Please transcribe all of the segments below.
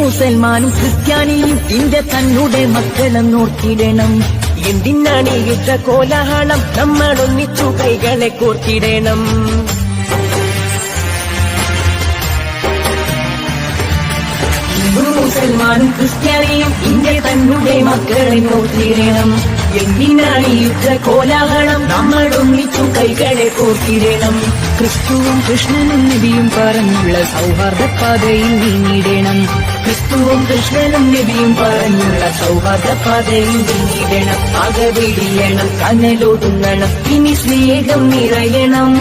മുസൽമാനും ക്രിസ്ത്യാനിയും ഇന്ത്യ തന്നുടെ മക്കളെന്നോർത്തിടണം. എന്തിനാണ് ഈ യുദ്ധ കോലാഹലം, നമ്മളൊന്നിച്ചു കൈകളെ കോർത്തിടണം. മുസൽമാനും ക്രിസ്ത്യാനിയും ഇന്ത്യ തന്നുടെ മക്കളെ നോക്കിയിടണം. എന്തിനാണ് ഈ യുദ്ധ കോലാഹലം, നമ്മളൊന്നിച്ചു കൈകളെ കോർത്തിടണം. ക്രിസ്തുവും കൃഷ്ണനും നബിയും പറഞ്ഞുള്ള സൗഹാർദ്ദ പാതയിൽ നീങ്ങിടണം. ക്രിസ്തുവും കൃഷ്ണനും നബിയും പറഞ്ഞുള്ള സൗഹാർദ്ദ പാതയിൽ നീങ്ങിടണം. അകവെടിയണം, കനലൊടുങ്ങണം, ഇനി സ്നേഹം നിറയണം.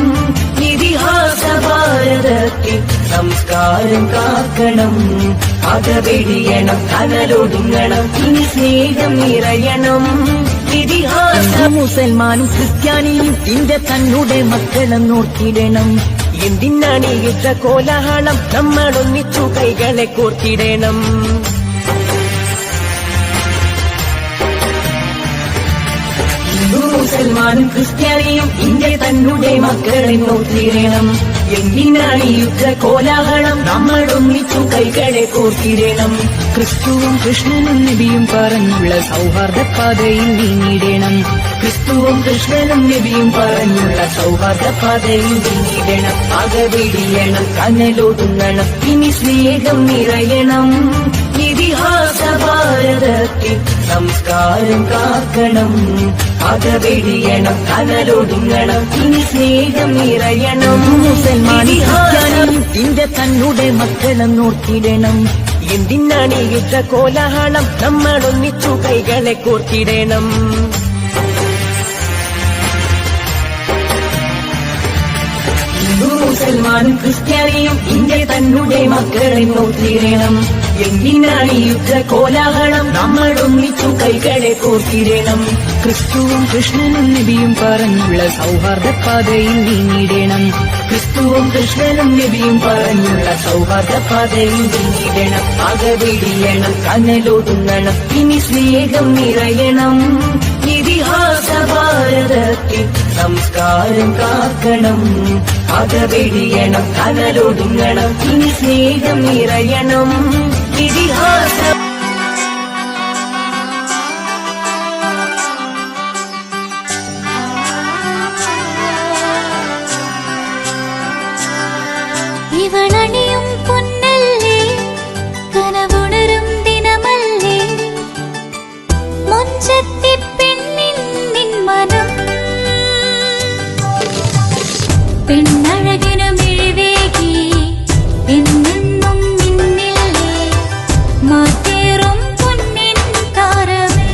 ഇതിഹാസ ഭാരതത്തിൽ സംസ്കാരം കാക്കണം. അകവെടിയണം, കനലൊടുങ്ങണം, ഇനി സ്നേഹം നിറയണം. ഇതിഹാസ മുസൽമാനും ക്രിസ്ത്യാനിയും ഇന്ത്യ തന്നുടെ മക്കളെന്നോർത്തിടണം. എന്തിനാണ് ഈ യുദ്ധ കോലാഹലം, നമ്മളൊന്നിച്ചു കൈകളെ കോർത്തിടണം. മുസൽമാനും ക്രിസ്ത്യാനിയും ഇന്ത്യ തന്നുടെ മക്കളെ നോക്കിയിടണം. എന്തിനാണ് ഈ യുദ്ധ കോലാഹലം, നമ്മളൊന്നിച്ചു കൈകളെ കോർത്തിടണം. ക്രിസ്തുവും കൃഷ്ണനും നബിയും പറഞ്ഞുള്ള സൗഹാർദ്ദ പാതയിൽ നീങ്ങിടണം. ക്രിസ്തുവും കൃഷ്ണനും നബിയും പറഞ്ഞുള്ള സൗഹാർദ്ദ പാതയിൽ നീങ്ങിടണം. അകവെടിയണം, കനലൊടുങ്ങണം, ഇനി സ്നേഹം നിറയണം. ഇതിഹാസ ഭാരതത്തിൽ സംസ്കാരം കാക്കണം. അകവെടിയണം, കനലൊടുങ്ങണം, ഇനി സ്നേഹം നിറയണം. മുസൽമാനും ക്രിസ്ത്യാനിയും ഇന്ത്യ തന്നുടെ മക്കളെന്നോർത്തിടണം. എന്തിനാണ് ഈ യുദ്ധ കോലാഹലം, നമ്മളൊന്നിച്ചു കൈകളെ കോർത്തിടണം. മുസൽമാനും ക്രിസ്ത്യാനിയും ഇന്ത്യ തന്നുടെ മക്കളെ നോക്കിയിടണം. എന്തിനാണ് ഈ യുദ്ധ കോലാഹലം, നമ്മളൊന്നിച്ചു കൈകളെ കോർത്തിടണം. ക്രിസ്തുവും കൃഷ്ണനും നബിയും പറഞ്ഞുള്ള സൗഹാർദ്ദ പാതയിൽ നീങ്ങിടണം. ക്രിസ്തുവും കൃഷ്ണനും നബിയും പറഞ്ഞുള്ള സൗഹാർദ്ദ പാതയിൽ നീങ്ങിടണം. അകവെടിയണം, കനലൊടുങ്ങണം, ഇനി സ്നേഹം നിറയണം. ഇതിഹാസ ഭാരതത്തിൽ സംസ്കാരം കാക്കണം. അകവെടിയണം, കനലൊടുങ്ങണം, ഇനി സ്നേഹം നിറയണം. ഇതിഹാസ ഇവളണിയും പൊന്നല്ലേ, കനവുണരും ദിനമല്ലേ, മുഞ്ചത്തി പെണ്ണിൻ നിൻ മനം. പെണ്ണഴകിനു മിഴിവേകി എന്നെന്നും നിന്നില്ലേ, മാറ്റേറും പൊന്നിൻ താരമേ.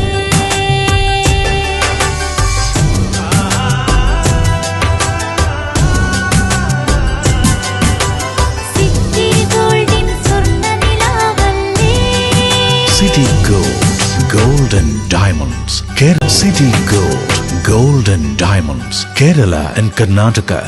സിറ്റി ഗോൾഡിൻ സ്വർണ്ണനിലാവല്ലേ. City Gold, Gold and Diamonds. City Gold, Gold and Diamonds. Kerala and Karnataka.